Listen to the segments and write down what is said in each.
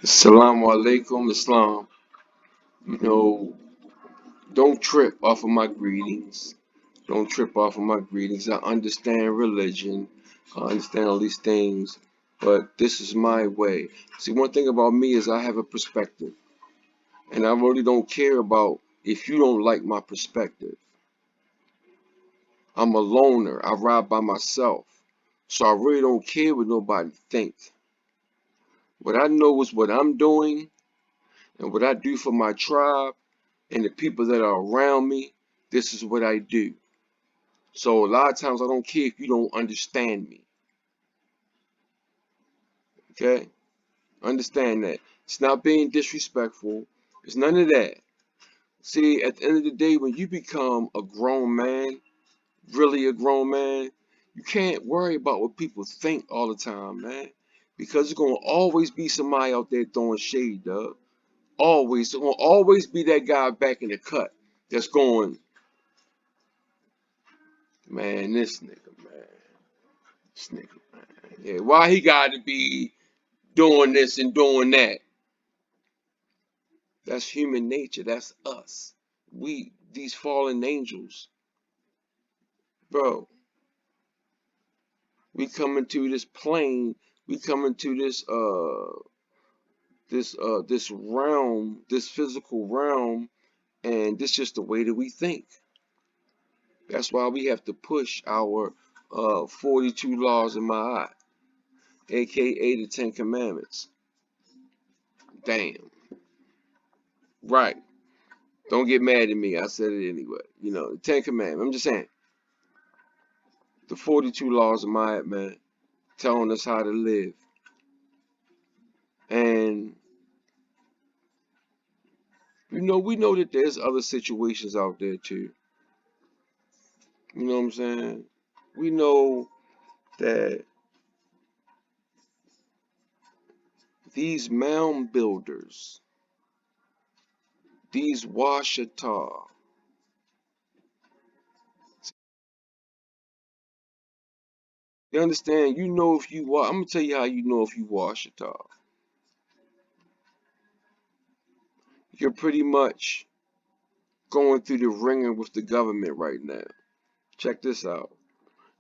Assalamu alaikum, Islam. You know, don't trip off of my greetings. Don't trip off of my greetings. I understand religion. I understand all these things. But this is my way. See, one thing about me is I have a perspective. And I really don't care about if you don't like my perspective. I'm a loner. I ride by myself. So I really don't care what nobody think. What I know is what I'm doing and what I do for my tribe and the people that are around me, this is what I do. So a lot of times I don't care if you don't understand me. Okay? Understand that. It's not being disrespectful. It's none of that. See, at the end of the day, when you become a grown man, really a grown man, you can't worry about what people think all the time, man. Because there's gonna always be somebody out there throwing shade, dog. Always. There's gonna always be that guy back in the cut that's going, man, this nigga, man. This nigga, man. Yeah, why he got to be doing this and doing that? That's human nature. That's us. We, these fallen angels, bro. We come into this plane. We come into this realm, this physical realm, and this just the way that we think. That's why we have to push our 42 laws in my eye, aka the Ten Commandments. Damn. Right. Don't get mad at me. I said it anyway. You know, the Ten Commandments. I'm just saying. The 42 laws of Ma'at, man, telling us how to live. And, you know, we know that there's other situations out there too. You know what I'm saying? We know that these mound builders, these Washata, you understand? You know if you I'm gonna tell you how you know if you Washata. You're pretty much going through the ringer with the government right now. Check this out.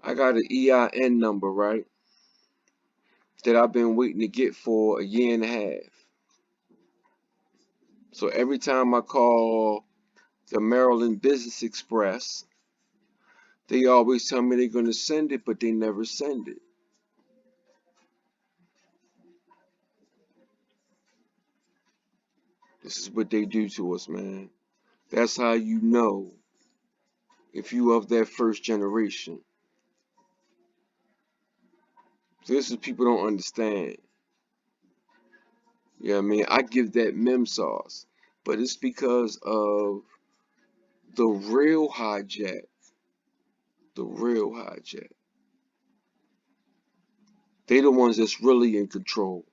I got an EIN number, right? That I've been waiting to get for a year and a half. So every time I call the Maryland Business Express, they always tell me they're going to send it, but they never send it. This is what they do to us, man. That's how you know if you of that first generation. This is people don't understand. You know what I mean? I give that mem sauce, but it's because of the real hijack. The real hijack. They the ones that's really in control.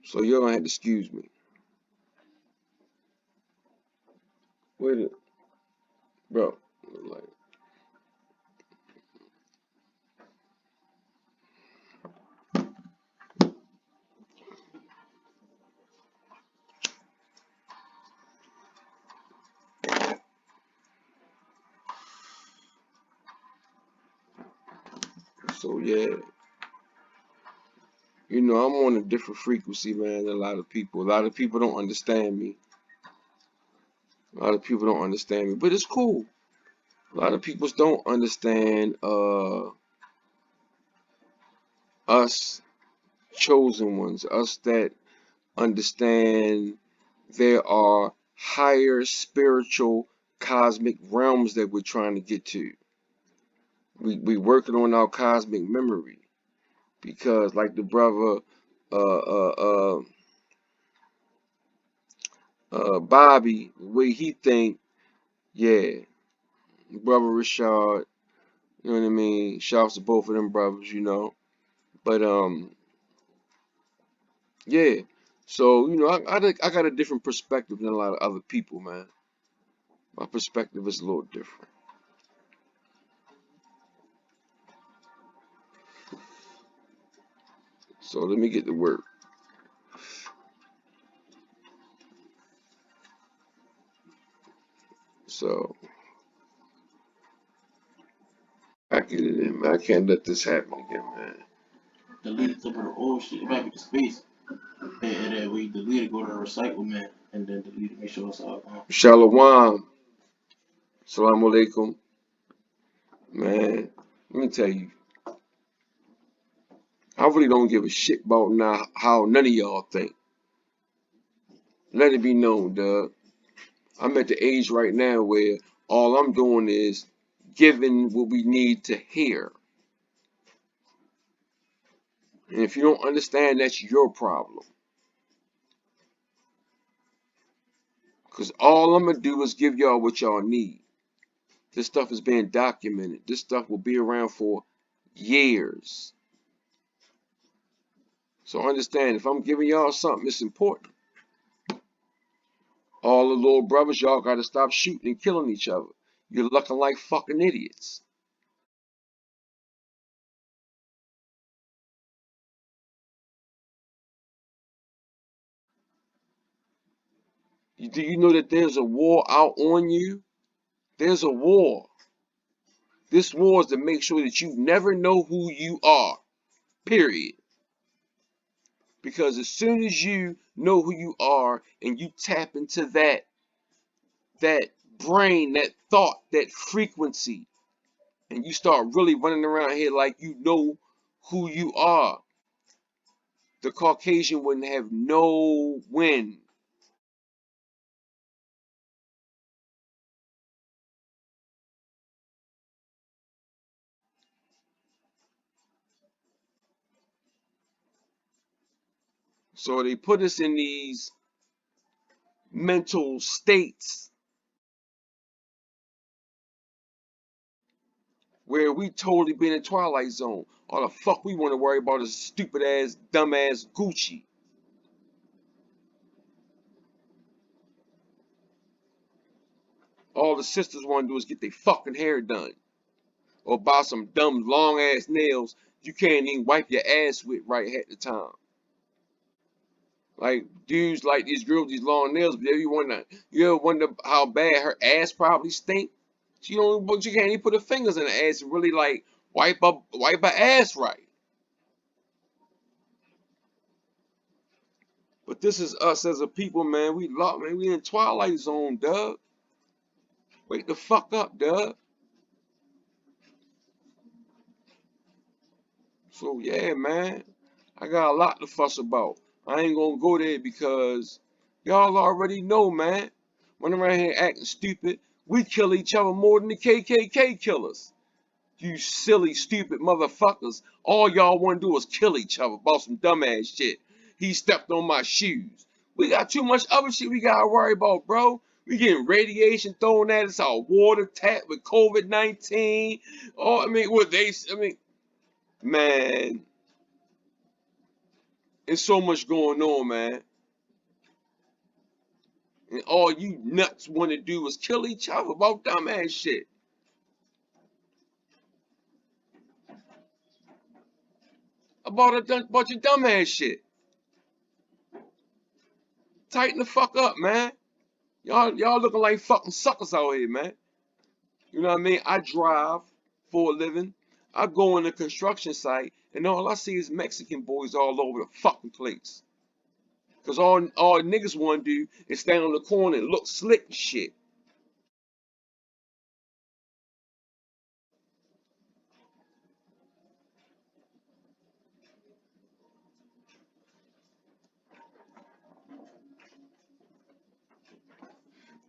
So you're gonna have to excuse me. Wait a bro. Like, so yeah, you know, I'm on a different frequency, man, than a lot of people. A lot of people don't understand me. A lot of people don't understand me, but it's cool. A lot of people don't understand us chosen ones, us that understand there are higher spiritual cosmic realms that we're trying to get to. We working on our cosmic memory because like the brother uh uh uh Bobby, the way he think, yeah, brother Rashad, you know what I mean? Shouts to both of them brothers, you know. But yeah. So, you know, I got a different perspective than a lot of other people, man. My perspective is a little different. So let me get to work. So I get it in, man. I can't let this happen again, man. Delete some of the old shit. It might be the space. And then we delete it, go to the recycle, man. And then delete it, make sure it's all gone. Shalom. Assalamu alaikum. Man, let me tell you, I really don't give a shit about now how none of y'all think. Let it be known, Doug. I'm at the age right now where all I'm doing is giving what we need to hear. And if you don't understand, that's your problem. Because all I'm going to do is give y'all what y'all need. This stuff is being documented. This stuff will be around for years. So understand, if I'm giving y'all something, it's important. All the little brothers, y'all got to stop shooting and killing each other. You're looking like fucking idiots. Do you know that there's a war out on you? There's a war. This war is to make sure that you never know who you are. Period. Because as soon as you know who you are and you tap into that brain, that thought, that frequency, and you start really running around here like you know who you are, the Caucasian wouldn't have no win. So they put us in these mental states where we totally been in Twilight Zone. All the fuck we want to worry about is stupid ass, dumb ass Gucci. All the sisters want to do is get their fucking hair done. Or buy some dumb long ass nails you can't even wipe your ass with right at the time. Like dudes like these girls with these long nails, but you ever wonder how bad her ass probably stink? She don't but she can't even put her fingers in her ass and really like wipe her ass right. But this is us as a people, man. We locked, man. We in Twilight Zone, Doug. Wake the fuck up, Doug. So yeah, man. I got a lot to fuss about. I ain't gonna go there because y'all already know, man. Running around here acting stupid. We kill each other more than the KKK killers. You silly, stupid motherfuckers. All y'all want to do is kill each other about some dumbass shit. He stepped on my shoes. We got too much other shit we gotta worry about, bro. We getting radiation thrown at us, our water tap with COVID-19. Oh, man, there's so much going on, man. And all you nuts want to do is kill each other about dumbass shit. About a bunch of dumbass shit. Tighten the fuck up, man. Y'all looking like fucking suckers out here, man. You know what I mean? I drive for a living. I go in a construction site, and all I see is Mexican boys all over the fucking place. Cause all niggas want to do is stand on the corner and look slick and shit.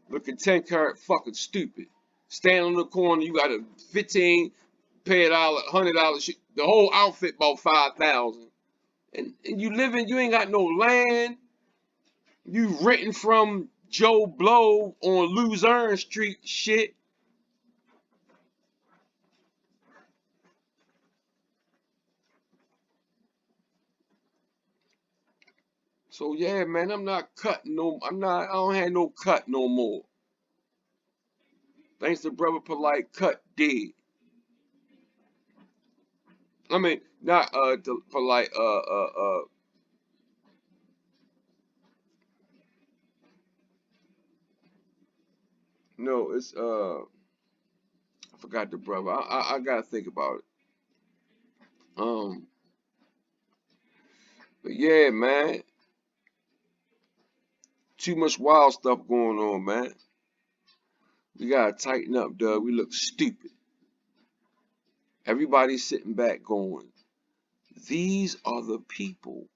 Looking 10 carat fucking stupid. Stand on the corner, you got a 15 pair dollar, $100 shit. The whole outfit about 5,000. And you ain't got no land. You renting from Joe Blow on Luzerne Street shit. So yeah, man, I don't have no cut no more. Thanks to Brother Polite, cut dead. I mean, not the Polite, No, it's I forgot the brother. I gotta think about it. Um, but yeah, man, too much wild stuff going on, man. We gotta tighten up, Doug. We look stupid. Everybody's sitting back going, these are the people.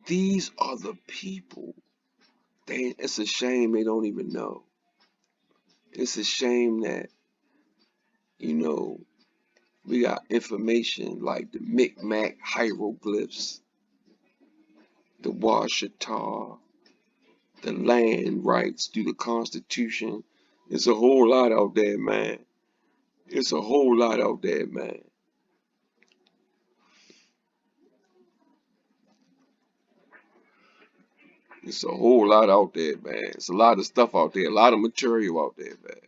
These are the people. It's a shame they don't even know. It's a shame that, you know, we got information like the Micmac hieroglyphs, the Washita, the land rights through the Constitution. It's a whole lot out there, man. It's a whole lot out there, man. It's a whole lot out there, man. It's a lot of stuff out there, a lot of material out there, man.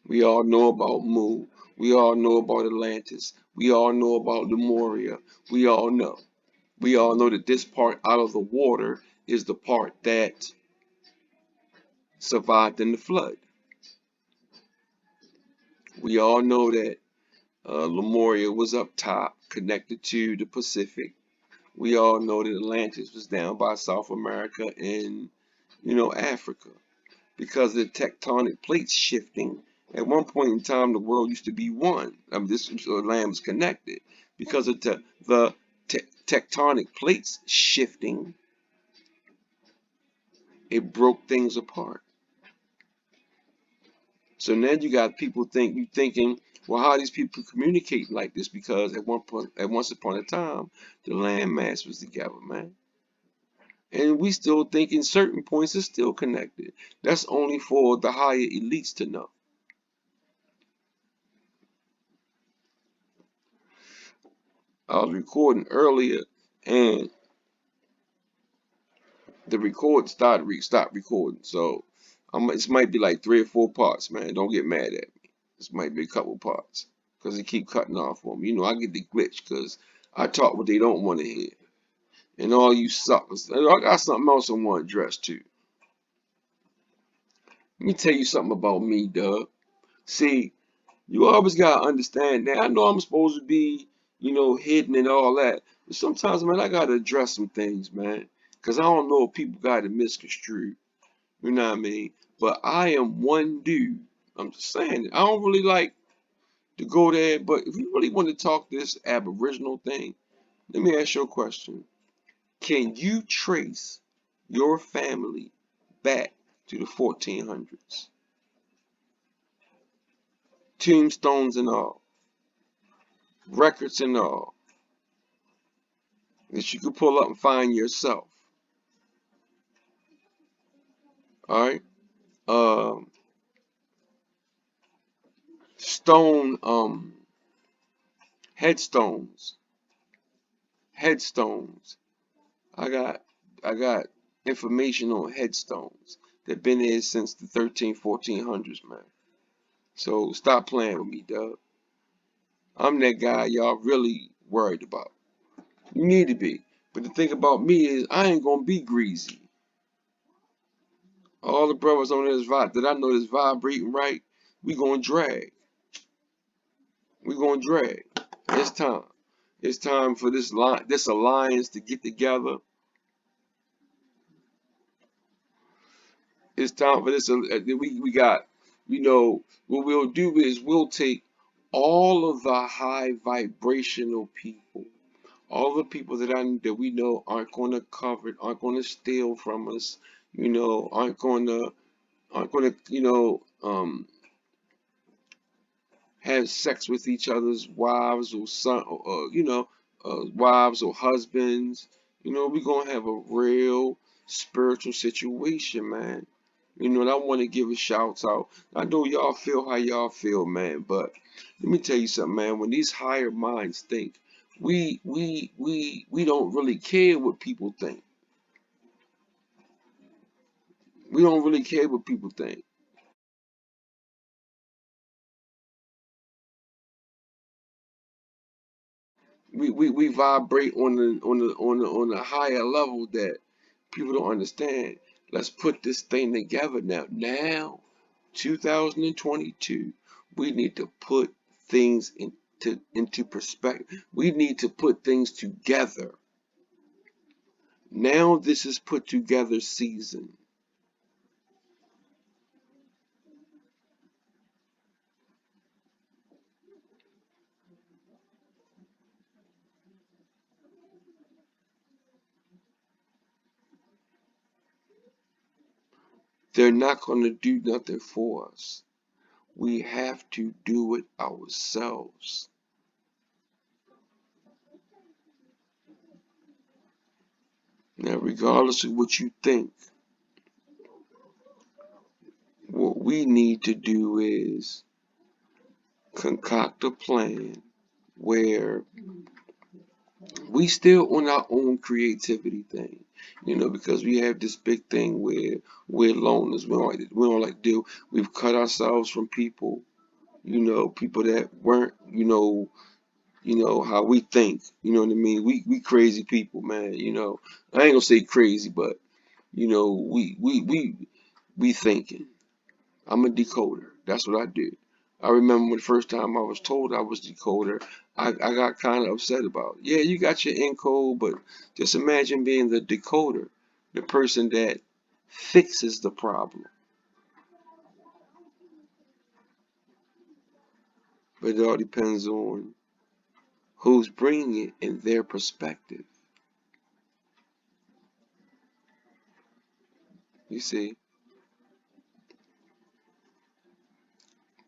We all know about Mu. We all know about Atlantis. We all know about Lemuria. We all know. We all know that this part out of the water is the part that survived in the flood. We all know that Lemuria was up top, connected to the Pacific. We all know that Atlantis was down by South America and, Africa. Because of the tectonic plates shifting, at one point in time, the world used to be one. I mean, this land was connected. Because of the tectonic plates shifting, it broke things apart. So now you got people thinking, well, how are these people communicating like this? Because once upon a time, the landmass was together, man. And we still thinking certain points are still connected. That's only for the higher elites to know. I was recording earlier, and the record stopped recording. So this might be like 3 or 4 parts, man. Don't get mad at me. This might be a couple parts because they keep cutting off on me. I get the glitch because I talk what they don't want to hear. And all you suckers, I got something else I want to address too. Let me tell you something about me, Doug. See, you always gotta understand that. I know I'm supposed to be, hidden and all that. But sometimes, man, I gotta address some things, man. Cause I don't know if people got it misconstrued. You know what I mean? But I am one dude. I'm just saying, I don't really like to go there, but if you really want to talk this aboriginal thing, let me ask you a question. Can you trace your family back to the 1400s? Tombstones and all, records and all, that you could pull up and find yourself. All right? Um, stone, headstones, headstones. I got I got information on headstones that been there since the 13, 1400s, man. So stop playing with me, Doug. I'm that guy y'all really worried about. You need to be. But the thing about me is I ain't gonna be greasy. All the brothers on this vibe that I know is vibrating right, we gonna drag. We gonna drag. It's time. It's time for this alliance to get together. It's time for this. We got, what we'll do is we'll take all of the high vibrational people, all the people that we know aren't going to covet, aren't going to steal from us, aren't going to, have sex with each other's wives or wives or husbands. We're gonna have a real spiritual situation, man. And I want to give a shout out. I know y'all feel how y'all feel, man, but let me tell you something, man. When these higher minds think, we don't really care what people think. We don't really care what people think. we vibrate on a higher level that people don't understand. Let's put this thing together now. Now, 2022, we need to put things into perspective. We need to put things together. Now this is put together season. They're not going to do nothing for us. We have to do it ourselves. Now, regardless of what you think, what we need to do is concoct a plan where we still on our own creativity thing, because we have this big thing where we're loners. We don't like to deal. We've cut ourselves from people, people that weren't, how we think. You know what I mean? We crazy people, man. I ain't gonna say crazy, but we thinking. I'm a decoder. That's what I do. I remember the first time I was told I was decoder, I got kind of upset about it. Yeah, you got your encode, but just imagine being the decoder, the person that fixes the problem. But it all depends on who's bringing it in their perspective. You see,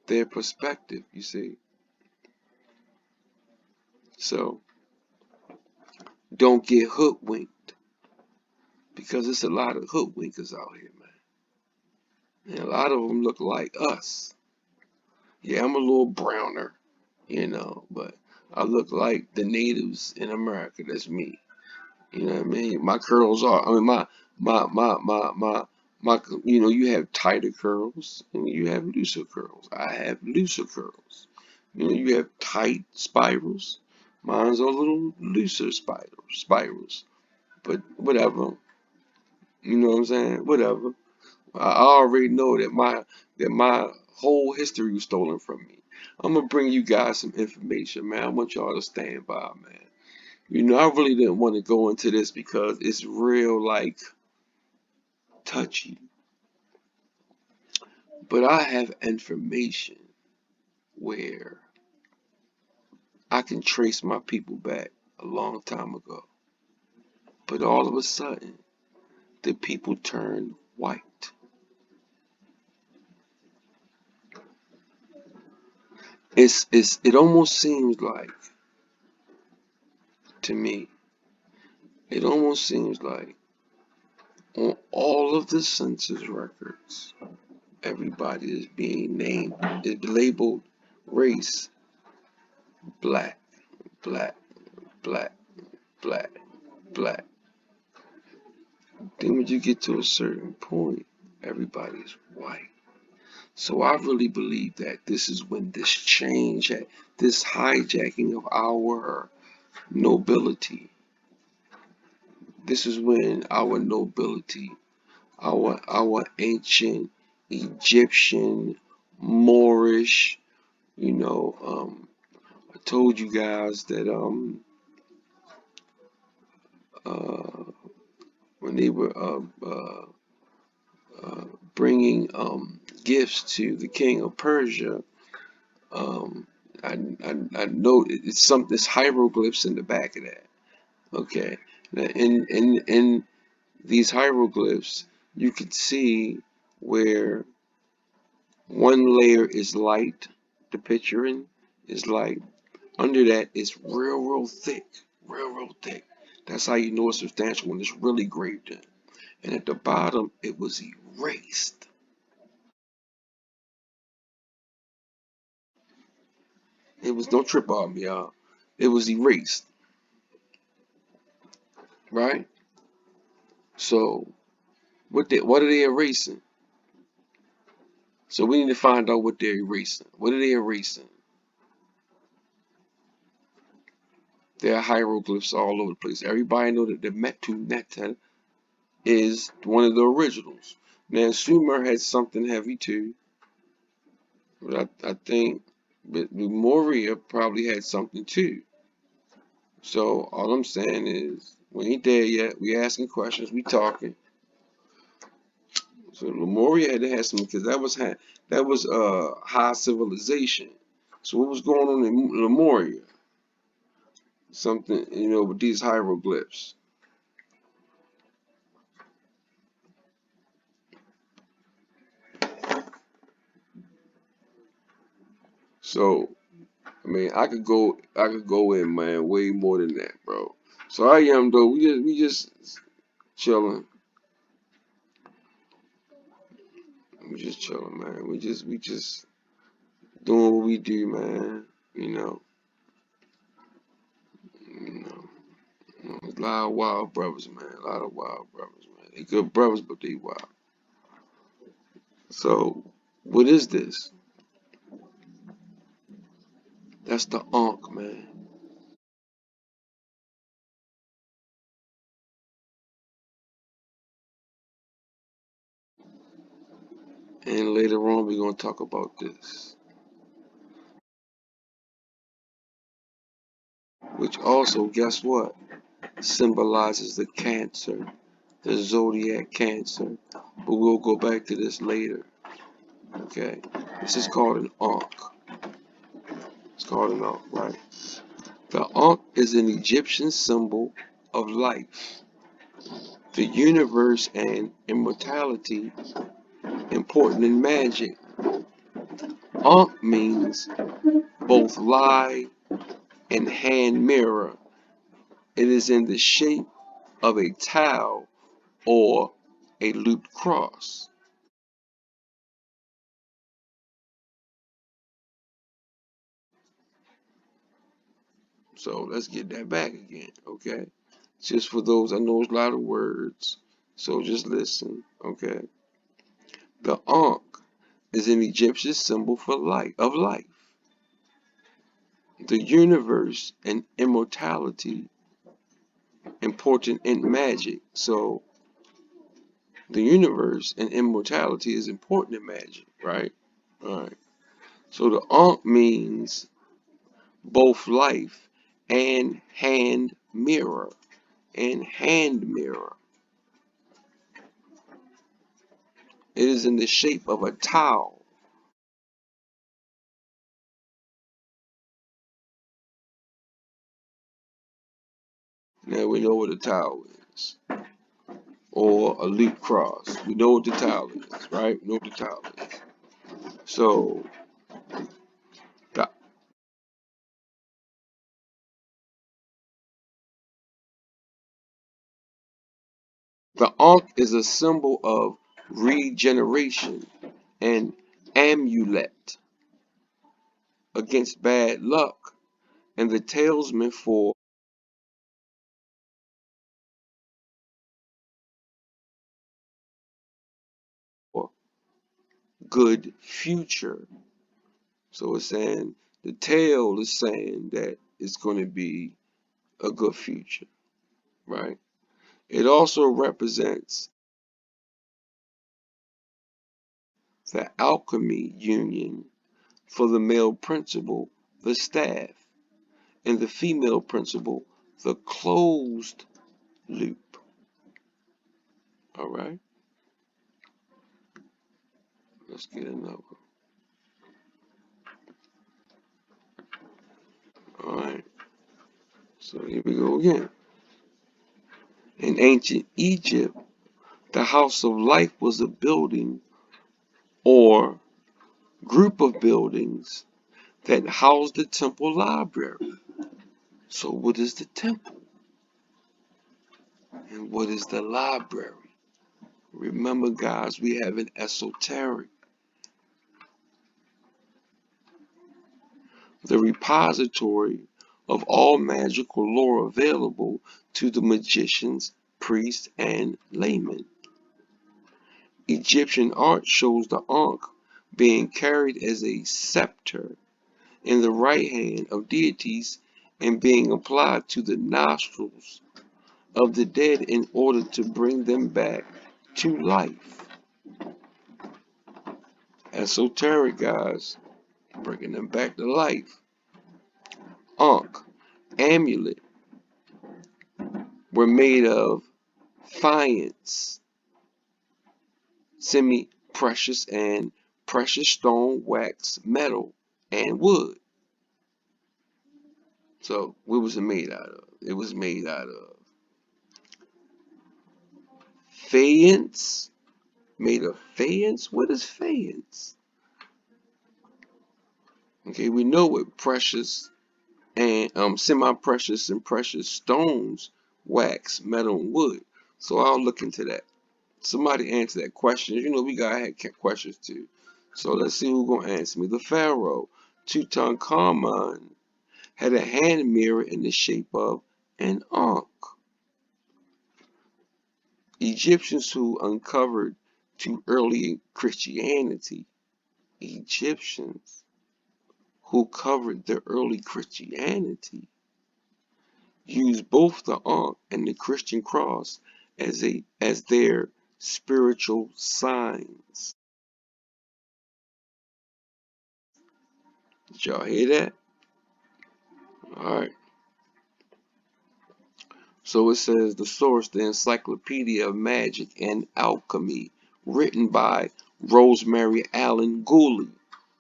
their perspective, you see. So don't get hoodwinked because there's a lot of hoodwinkers out here, man. And a lot of them look like us. Yeah, I'm a little browner, but I look like the natives in America. That's me. You know what I mean? My curls are, I mean, you have tighter curls and you have looser curls. I have looser curls. You have tight spirals. Mine's are a little looser spirals. But whatever. You know what I'm saying? Whatever. I already know that my whole history was stolen from me. I'm gonna bring you guys some information, man. I want y'all to stand by, man. I really didn't want to go into this because it's real, like, touchy. But I have information where I can trace my people back a long time ago. But all of a sudden, the people turned white. It almost seems like, to me, it almost seems like on all of the census records, everybody is being named, is labeled race, black, black, black, black, black. Then when you get to a certain point, everybody's white. So I really believe that this is when this change, this hijacking of our nobility, this is when our nobility, our ancient Egyptian, Moorish, I told you guys that uh, when they were bringing gifts to the king of Persia, um, I know it's there's hieroglyphs in the back of that. Okay, now in these hieroglyphs, you can see where one layer is light, the picturing is light. Under that, it's real thick, real thick. That's how you know it's substantial when it's really graved in. And at the bottom, it was erased. It was, don't trip on me, y'all. It was erased, right? So what are they erasing? So we need to find out what they're erasing. What are they erasing? There are hieroglyphs all over the place. Everybody know that the Metu Neter is one of the originals. Now Sumer had something heavy too, but I think Lemuria probably had something too. So all I'm saying is we ain't there yet. We asking questions. We talking. So Lemuria had to have some because that was high civilization. So what was going on in Lemuria? Something, with these hieroglyphs. So I mean, I could go in, man, way more than that, bro. So I am though. We just chilling. We just chilling, man. We just doing what we do, man. You know, you know. A lot of wild brothers, man. A lot of wild brothers, man. They good brothers, but they wild. So, what is this? That's the Ankh, man. And later on, we're gonna talk about this, which also, guess what? Symbolizes the Cancer, the zodiac Cancer. But we'll go back to this later. Okay, this is called an Ankh. It's called an Ankh, right? The Ankh is an Egyptian symbol of life, the universe, and immortality, important in magic. Ankh means both lie and hand mirror. It is in the shape of a tau or a looped cross. So let's get that back again, okay? Just for those, I know it's a lot of words, so just listen, okay? The Ankh is an Egyptian symbol for life, of life, the universe, and immortality, important in magic. So the universe and immortality is important in magic, right? All right. So the Ankh means both life and hand mirror. And hand mirror. It is in the shape of a towel. Now we know what a towel is. Or a loop cross. We know what the towel is, right? We know what the towel is. So the, the Ankh is a symbol of regeneration and amulet against bad luck, and the talisman for good future. So it's saying the tail is saying that it's going to be a good future, right? It also represents the alchemy union for the male principle, the staff, and the female principle, the closed loop. All right, let's get another. All right, so here we go again. In ancient Egypt, the house of life was a building or group of buildings that housed the temple library. So what is the temple? And what is the library? Remember, guys, we have an esoteric, the repository of all magical lore available to the magicians, priests, and laymen. Egyptian art shows the Ankh being carried as a scepter in the right hand of deities and being applied to the nostrils of the dead in order to bring them back to life. Esoteric, guys, bringing them back to life. Ankh, amulet, were made of faience, semi-precious and precious stone, wax, metal, and wood. So what was it made out of? It was made out of faience. Made of faience? What is faience? Okay, we know what precious and semi-precious and precious stones, wax, metal, and wood. So I'll look into that. Somebody answer that question. You know we gotta have questions too. So let's see who's gonna answer me. The pharaoh Tutankhamun had a hand mirror in the shape of an ankh. Egyptians who uncovered to early Christianity. Egyptians who covered the early Christianity used both the ankh and the Christian cross as their spiritual signs. Did y'all hear that? Alright. So it says the source, the Encyclopedia of Magic and Alchemy, written by Rosemary Allen Gooley.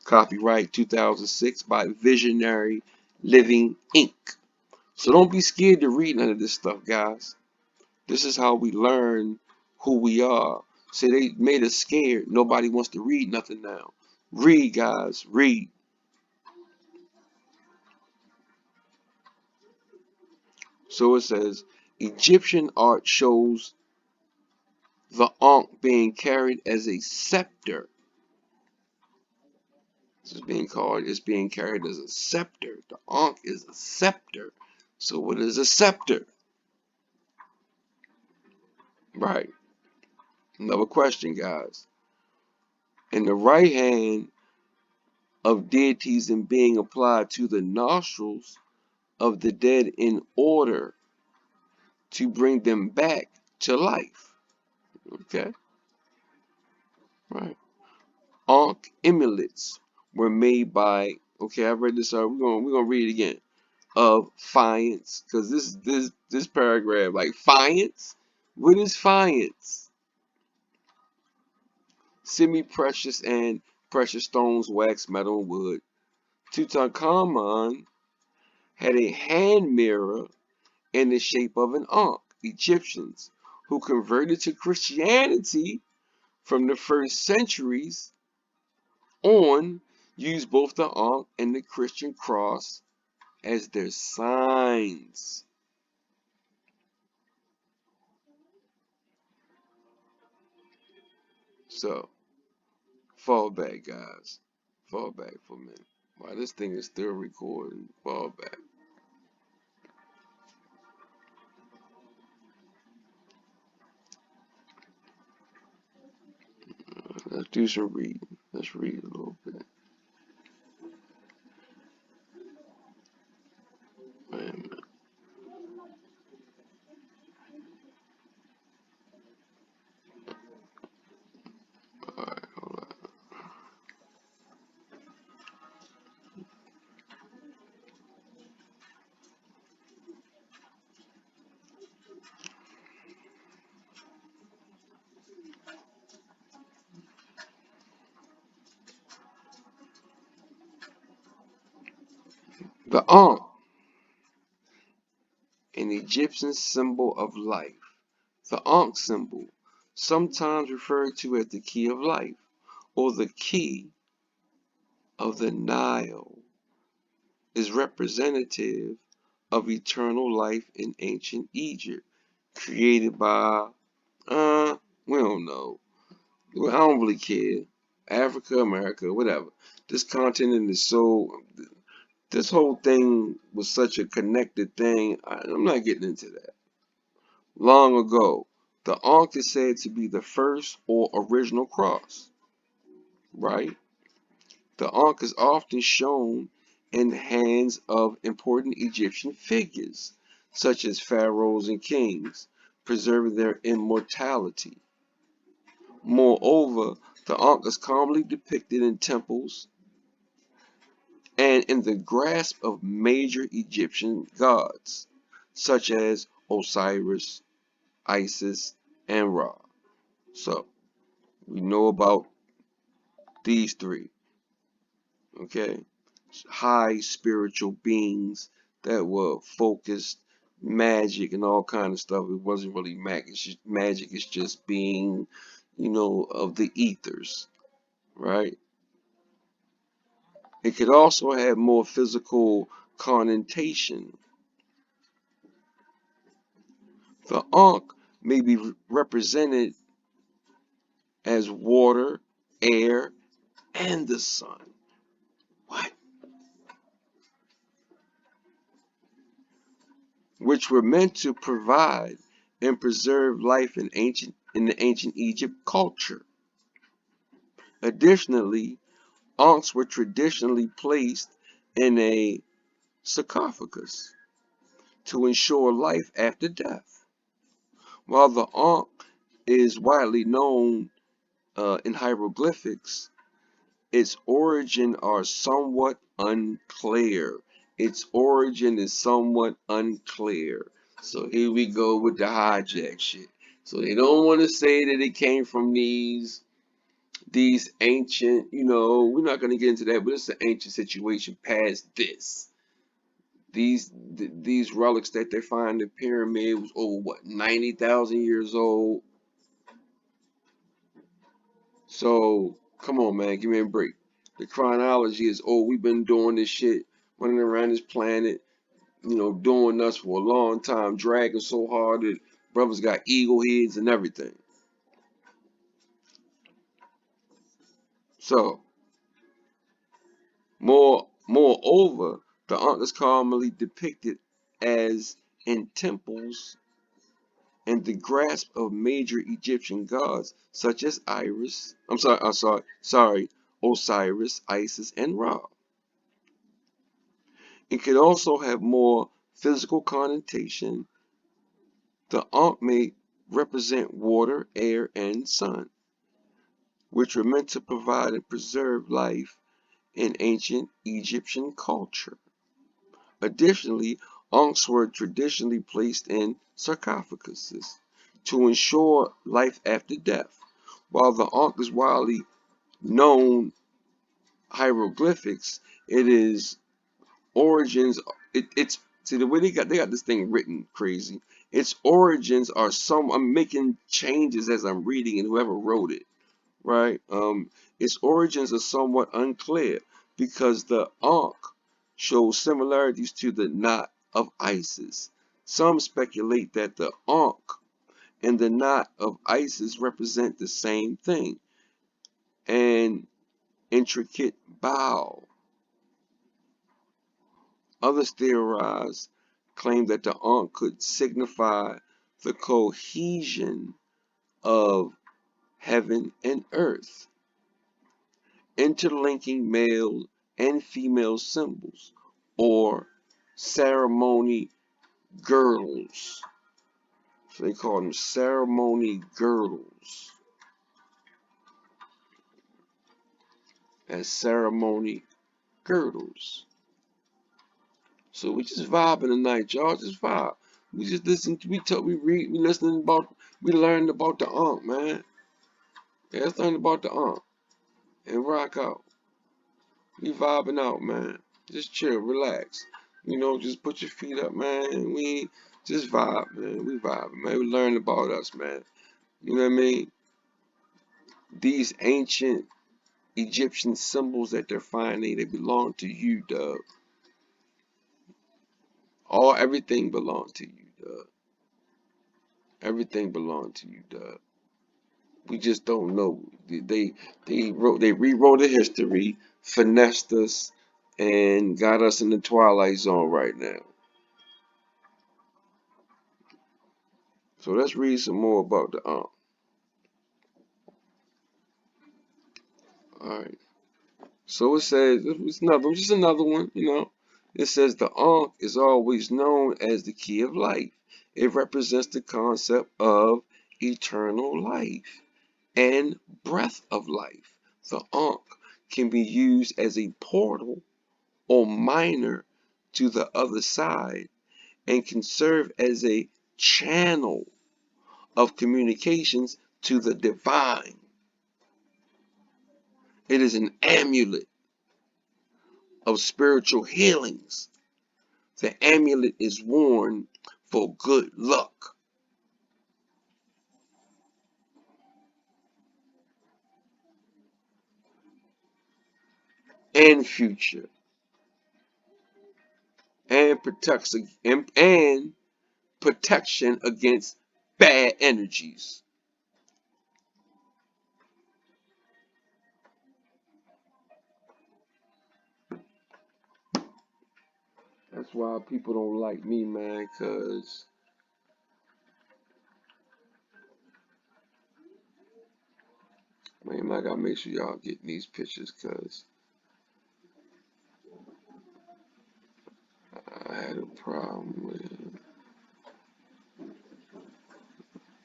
Copyright 2006 by Visionary Living Inc. So don't be scared to read none of this stuff, guys. This is how we learn who we are. See, they made us scared. Nobody wants to read nothing now. Read, guys. Read. So it says, Egyptian art shows the ankh being carried as a scepter. This is being carried as a scepter. The ankh is a scepter. So what is a scepter? Right. Another question, guys. In the right hand of deities and being applied to the nostrils of the dead in order to bring them back to life. Okay, right. Ankh amulets were made by. Okay, I read this. We're gonna read it again. Of faience, because this paragraph like faience. What is faience? Semi-precious and precious stones, wax, metal, and wood. Tutankhamun had a hand mirror in the shape of an ankh. Egyptians who converted to Christianity from the first centuries on used both the ankh and the Christian cross as their signs. So, fall back, guys. Fall back for a minute. While this thing is still recording, fall back. Let's do some reading. Let's read a little bit. Wait a minute. Alright, hold on. The ankh, an Egyptian symbol of life. The ankh symbol, sometimes referred to as the key of life or the key of the Nile, is representative of eternal life in ancient Egypt, created by, we don't know. Well, I don't really care. Africa, America, whatever. This continent is so, this whole thing was such a connected thing. I'm not getting into that. Long ago, the Ankh is said to be the first or original cross, right? The Ankh is often shown in the hands of important Egyptian figures, such as pharaohs and kings, preserving their immortality. Moreover, the ankh is commonly depicted in temples and in the grasp of major Egyptian gods, such as Osiris, Isis, and Ra. So, we know about these three, okay? High spiritual beings that were focused, magic and all kind of stuff. It wasn't really magic. Magic is just being, of the ethers, right? It could also have more physical connotation. The ankh may be represented as water, air, and the sun. What? Which were meant to provide and preserve life in the ancient Egypt culture. Additionally, ankhs were traditionally placed in a sarcophagus to ensure life after death. While the ankh is widely known in hieroglyphics, its origin are somewhat unclear. Its origin is somewhat unclear. So here we go with the hijack shit. So they don't want to say that it came from these ancient, we're not going to get into that, but it's an ancient situation past this. These relics that they find in the pyramid was over what, 90,000 years old. So come on, man, give me a break. The chronology is, oh, we've been doing this shit, running around this planet, doing us for a long time, dragging so hard that brothers got eagle heads and everything. So, moreover, the ankh is commonly depicted as in temples and the grasp of major Egyptian gods such as Osiris, Isis, and Ra. It could also have more physical connotation. The ankh may represent water, air, and sun, which were meant to provide and preserve life in ancient Egyptian culture. Additionally, ankhs were traditionally placed in sarcophaguses to ensure life after death. While the ankh is widely known hieroglyphics, it is origins. It's see the way they got this thing written crazy. Its origins are some. I'm making changes as I'm reading, and whoever wrote it, right? Its origins are somewhat unclear because the ankh shows similarities to the knot of Isis. Some speculate that the ankh and the knot of Isis represent the same thing, an intricate bow. Others theorize claim that the ankh could signify the cohesion of heaven and earth, interlinking male and female symbols or ceremony girdles. So they call them ceremony girdles as ceremony girdles. So we just vibing tonight, y'all. Just vibe. We just listen. We read. We listening about. We learned about the ankh, man. Yeah, let's learn about the ankh and rock out. We vibing out, man. Just chill, relax. Just put your feet up, man. We just vibe, man. We vibing, man. We learn about us, man. You know what I mean? These ancient Egyptian symbols that they're finding, they belong to you, dog. Everything belonged to you, dog. Everything belonged to you, dog. We just don't know. They rewrote the history, finessed us, and got us in the twilight zone right now. So let's read some more about the All right. So it says, it's another, just another one, you know. It says the ankh is always known as the key of life. It represents the concept of eternal life and breath of life. The ankh can be used as a portal or miner to the other side and can serve as a channel of communications to the divine. It is an amulet of spiritual healings. The amulet is worn for good luck and future and and protection against bad energies. That's why people don't like me, man, cause man, I gotta make sure y'all getting these pictures, cause I had a problem with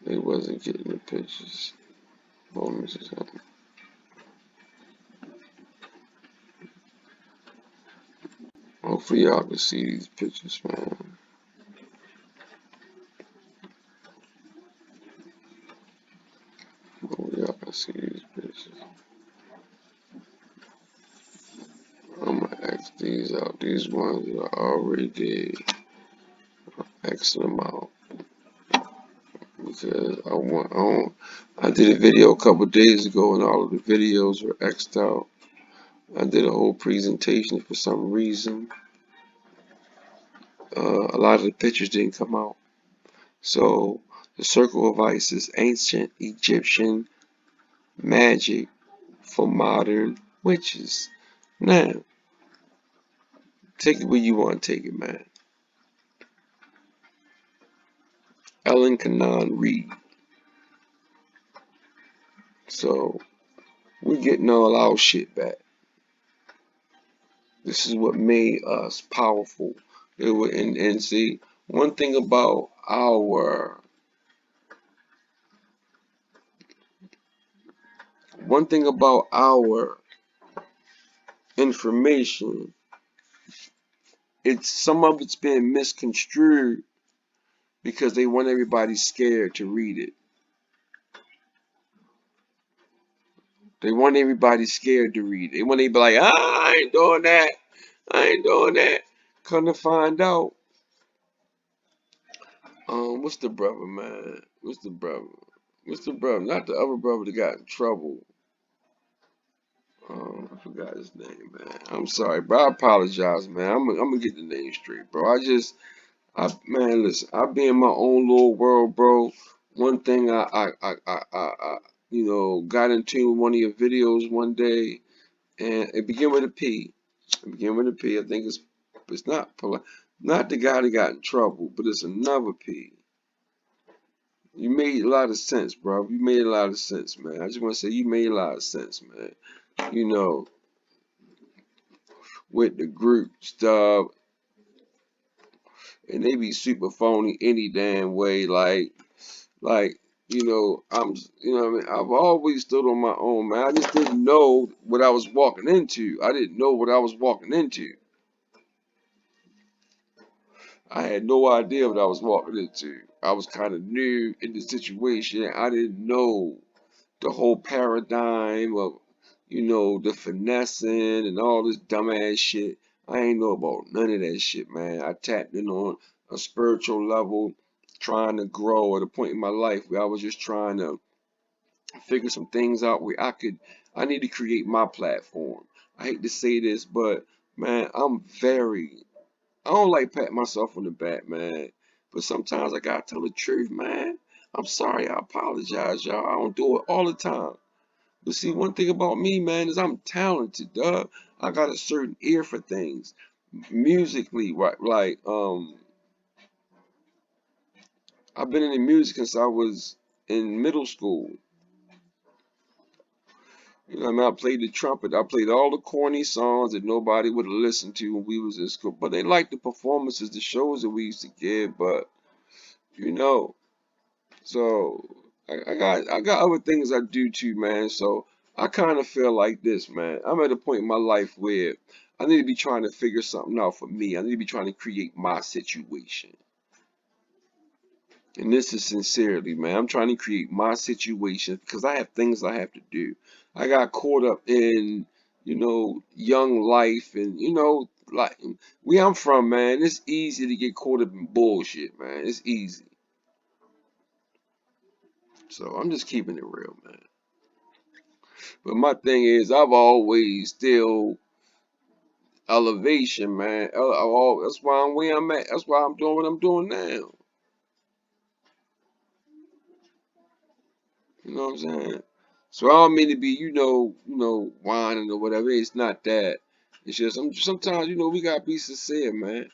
they wasn't getting the pictures. Hold on a second. Hopefully y'all can see these pictures, man. Hopefully y'all can see these pictures. I'm gonna X these out. These ones that I already did, X them out because I did a video a couple days ago and all of the videos were X'd out. I did a whole presentation for some reason. A lot of the pictures didn't come out. So the circle of ice is ancient Egyptian magic for modern witches. Now, take it where you want to take it, man. Ellen Canaan Reed. So we're getting all our shit back. This is what made us powerful. And see, one thing about our information, it's some of it's been misconstrued because they want everybody scared to read it. They want everybody scared to read it. They want to be like, I ain't doing that. I ain't doing that. Come to find out, what's the brother, man? What's the brother? What's the brother? Not the other brother that got in trouble. I forgot his name, man. I'm sorry, bro. I apologize, man. I'm gonna get the name straight, bro. Man, listen. I be in my own little world, bro. One thing got into one of your videos one day, and it began with a P. It began with a P. I think it's not the guy that got in trouble, but it's another P. You made a lot of sense, bro. You made a lot of sense, man. I just want to say you made a lot of sense, man. You know, with the group stuff, and they be super phony any damn way. Like, what I mean. I've always stood on my own, man. I just didn't know what I was walking into. I didn't know what I was walking into. I had no idea what I was walking into. I was kind of new in the situation. I didn't know the whole paradigm of, the finessing and all this dumbass shit. I ain't know about none of that shit, man. I tapped in on a spiritual level, trying to grow at a point in my life where I was just trying to figure some things out where I need to create my platform. I hate to say this, but man, I don't like patting myself on the back, man. But sometimes I gotta tell the truth, man. I'm sorry, I apologize, y'all. I don't do it all the time. But see, one thing about me, man, is I'm talented, dog. I got a certain ear for things. Musically, right? Like, I've been in the music since I was in middle school. You know what I mean? I played the trumpet. I played all the corny songs that nobody would have listened to when we was in school. But they liked the performances, the shows that we used to give. But you know, so I got other things I do too, man. So I kind of feel like this, man. I'm at a point in my life where I need to be trying to figure something out for me. I need to be trying to create my situation. And this is sincerely, man. I'm trying to create my situation because I have things I have to do. I got caught up in, young life and, like where I'm from, man, it's easy to get caught up in bullshit, man. It's easy. So I'm just keeping it real, man. But my thing is, I've always still elevation, man. That's why I'm where I'm at. That's why I'm doing what I'm doing now. You know what I'm saying? So I don't mean to be, whining or whatever. It's not that. It's just sometimes, we gotta be sincere, man.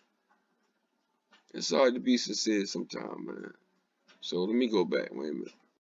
It's hard to be sincere sometimes, man. So let me go back. Wait a minute.